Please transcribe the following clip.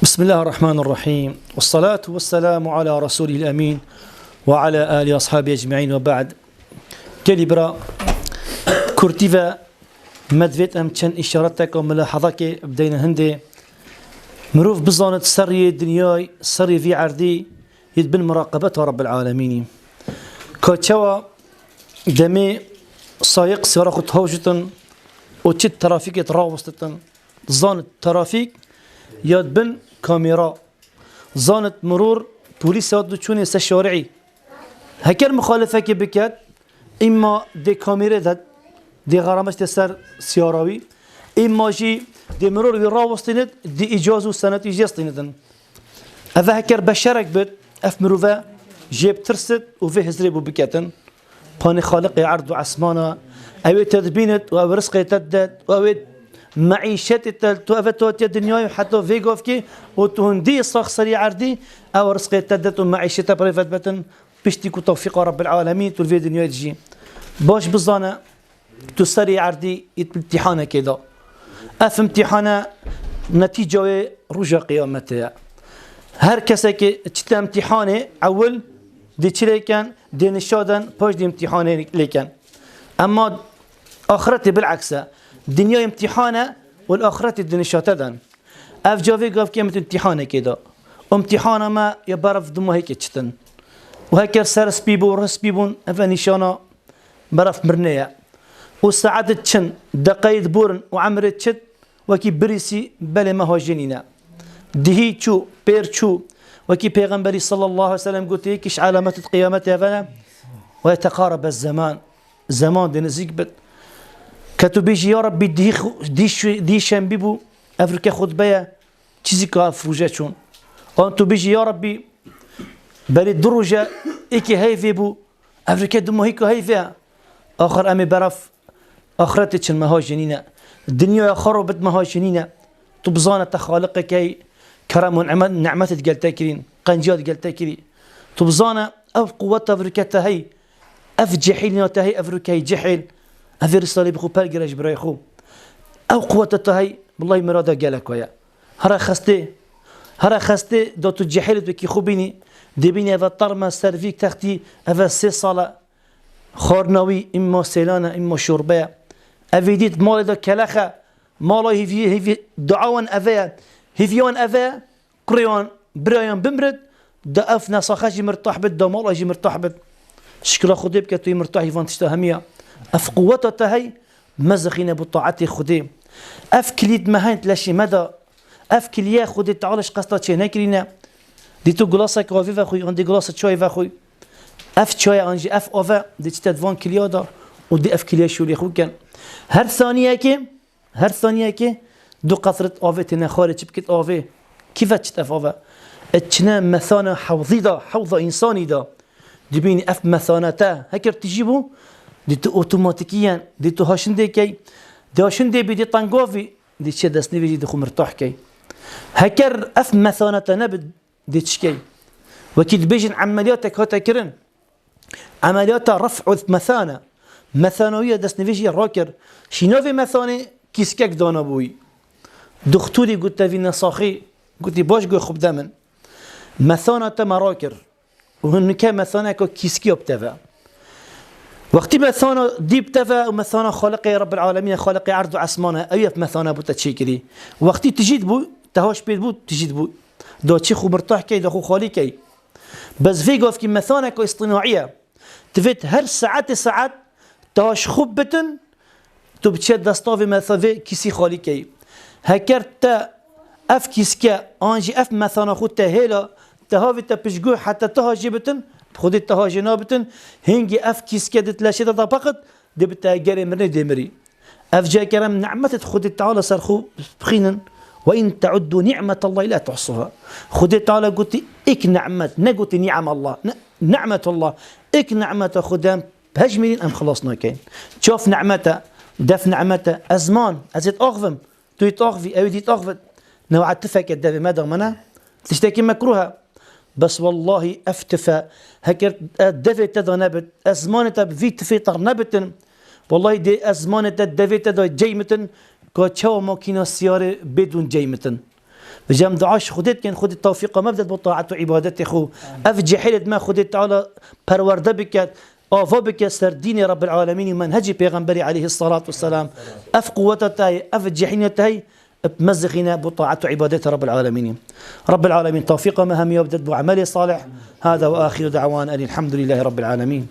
بسم الله الرحمن الرحيم، والصلاة والسلام على رسوله الأمين وعلى آله وأصحابه أجمعين، وبعد. كالبرا كورتيفا مدفت أم كان إشارتك وملاحظك بدينا هندي مروف بزانة سري الدنيا سري في عردي يتبن مراقبته رب العالمين كاتشوا دمي سايق سيارة هوجتن وتشد ترافيك يتراوستن زانة ترافيك يتبن كاميرا زانة مرور بوليس يادو چوني سشارعي هكر مخالفة كي بكات إما دي كاميرا دي غرامش تسر سياراوي إما جي دي مرور يراوستند دي إجازو سنة إجازتندن أفا هكر بشارك بد أف مروفا جيب ترسد وفي هزري بو بكاتن باني خالق عرض وعسمانا أوي تدبينت وأو رزق تدد وأو معيشة توافت الدنيا حتى فيغوفكي وتهندي صاخ سريع عردي أو رزق تدد ومعيشة بريفت بتن بيشتكوا توفيق رب العالمين تلفي الدنيا تجي باش بزانا تسري عردي امتحانه كده اف امتحانه نتيجه رجع قيامتها هر کسی که چت امتحانه اول دی چلی کن دی نشادن باش دی امتحانه لیکن اما آخرت بالعکس دنیا امتحانه والآخرت دی نشاتدن اف جاوی گفت که امتحانه كده امتحانه ما يبرف دمو هيك چتن وهكر سر سبيبو رسبيبون اف نشانه برف مرنيه وساعدت چن دقايد بورن وعمرت چت وكي بريسي بل ما هو جنينا دهي چو بير چو وكي پیغمبري صلى الله عليه وسلم قلت يكش علامات قيامتها فلا ويتقارب الزمان زمان دي نزيق بد كتبيجي يا ربي دي شنبيبو افريكا خطبية چيزي كافروجة چون وانتو بيجي يا ربي بل الدروجة ايكي هايفي بو افريكا دمو هيكو هايفيها آخر امي برف آخرتي چن مها جنينة الدنيا خربت مها جنينة تبزانة تخالق كي كرم ونعمت قلتا كرين قنجات قلتا كري تبزانة اف قوة افريكا هي اف جحيل هي افريكا جحيل افي رسالة بخو بالقرش برايخو او قوة هي والله مرادة قالك ويا هرا خستي دوتو جحيل بكي خوبيني دبيني افا طرمة سرفيك تختي افا 6 صالة خارناوي اما سيلانة اما شربية افيديت مال دا كلاخة مالا هيفي دعوان افيا هيفيان افيا قريان برايان بمرد دا اف ناساخة جي مرتاح بد دا مالا جي مرتاح بد شكرا خدي بك توي مرتاح يفان تشتهمية اف قوتها هي مزخين بطاعتي خدي اف كليد مهانت لاشي مدى اف كليه خدي تعالش قصتا چه نكرينا دي تو غلاسة كافي فاخوي عندي غلاسة شاي فاخوي اف شاي انجي اف اوفا دي تدفان كليادا ودي اف كليه شو لي خو كان هر ثانيه كي دو قطره اوفي تنخارج بكت اوفي كيف تشتف اوفا اتنا مثانه حوضه انساني دا دي بيني اف مثانته هكر تجيبو دي تو اوتوماتيكيا دي تو هاشندي كي داشندي بدي طنقوفي دي تشدسني بيجي دخو مرتاح كي هكر اف مثانته نبد دي تشكي وكيد بيجن عملياتك هاتا كرن عمليات رفع مثانوية دست نفيجي راكر شنوفي مثاني كيسكك دانا بوي دكتوري قلت في نصاخي قلت باش قوي خب دمن مثانة مراكر وهنكا مثانة كيسكي بتفا وقتي مثانة دي بتفا ومثانة خالقي رب العالمين خالقي عرض وعسمانة ايف مثانة بو تتشيكري وقتي تجيد بو تهاش بيت بو تجيد بو دا تشي خو مرتاح كي دا خو خالي كي بس في قف كي مثانة اصطناعية تفيت هر ساعات تاش خوب بتن تو بتشد دستاوي مثافي كيسي خالي كي هكرت اف كيسكا انجي اف مثانة خو تهيلا تهاوي تبشجو حتى تهاجي بتن خودي تهاجي نابتن هنجي اف كيسكا دتلاشي دا فقط دي بتاجري مرني ديمري اف جاي كرم نعمة خودي تعالى سرخو بخينن وإن تعدوا نعمة الله لا تحصوها خدي تعالى قلت إك نعمة نقلت نعم الله نعمة الله إك نعمة خدام بهجمين أم خلصنا كين شوف نعمته دف نعمته أزمان أزيد أغفم توي تغفي أو دي تغفت نوع تفك الدفي ما دغمنا تشتكي مكروها بس والله أفتفى هكر الدفي تذنبت أزمان تب في تفي ترنبت والله دي أزمان تدفي تد جيمتن كاتشاو ماكينة سيارة بدون جيمتن بجام دعاش خدت كان خد التوفيق ما بدت بطاعة وعبادته خو أفجي حيلت ما خدت تعالى پرورده بك آفا بك سر دين رب العالمين منهج پیغمبري عليه الصلاة والسلام أف قوتته أف جحينته بمزخنا بطاعة وعبادته رب العالمين. رب العالمين توفيق مهمي وبدت بعمل صالح. هذا وآخر دعوانا أن الحمد لله رب العالمين.